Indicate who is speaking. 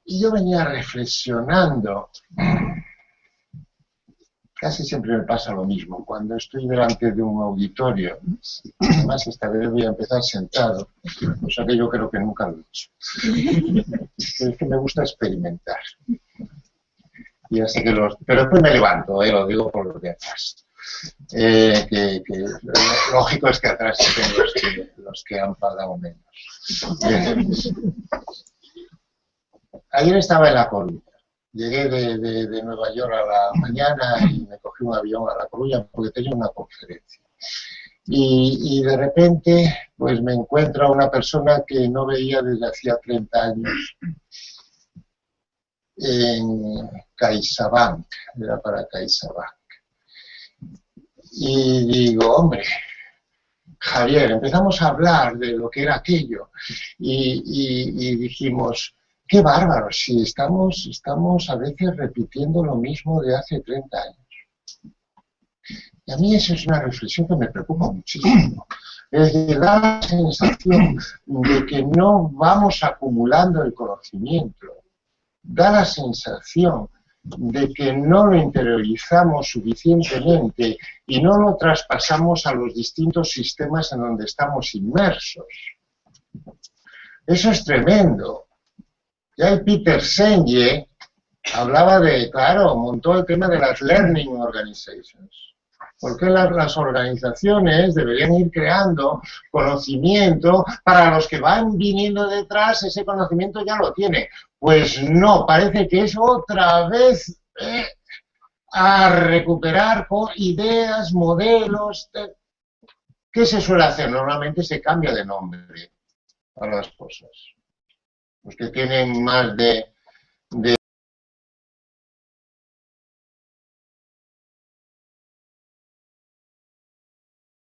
Speaker 1: Y yo venía reflexionando, casi siempre me pasa lo mismo, cuando estoy delante de un auditorio, además esta vez voy a empezar sentado, o sea que yo creo que nunca lo he hecho, es que me gusta experimentar. Y ya sé que pero después me levanto, lo digo por los de atrás. Lógico es que atrás estén los que han pagado menos. Ayer estaba en La Coruña. Llegué de Nueva York a la mañana y me cogí un avión a La Coruña porque tenía una conferencia. Y de repente, pues me encuentro a una persona que no veía desde hacía 30 años en CaixaBank, era para CaixaBank. Y digo, hombre, Javier, empezamos a hablar de lo que era aquello y dijimos, qué bárbaro, si estamos a veces repitiendo lo mismo de hace 30 años. Y a mí esa es una reflexión que me preocupa muchísimo. Es decir, da la sensación de que no vamos acumulando el conocimiento, da la sensación de que no lo interiorizamos suficientemente y no lo traspasamos a los distintos sistemas en donde estamos inmersos. Eso es tremendo. Ya el Peter Senge hablaba de, claro, montó el tema de las Learning Organizations. Porque las organizaciones deberían ir creando conocimiento para los que van viniendo detrás, ese conocimiento ya lo tiene. Pues no, parece que es otra vez a recuperar ideas, modelos. ¿Qué se suele hacer? Normalmente se cambia de nombre a las cosas. Los que tienen más de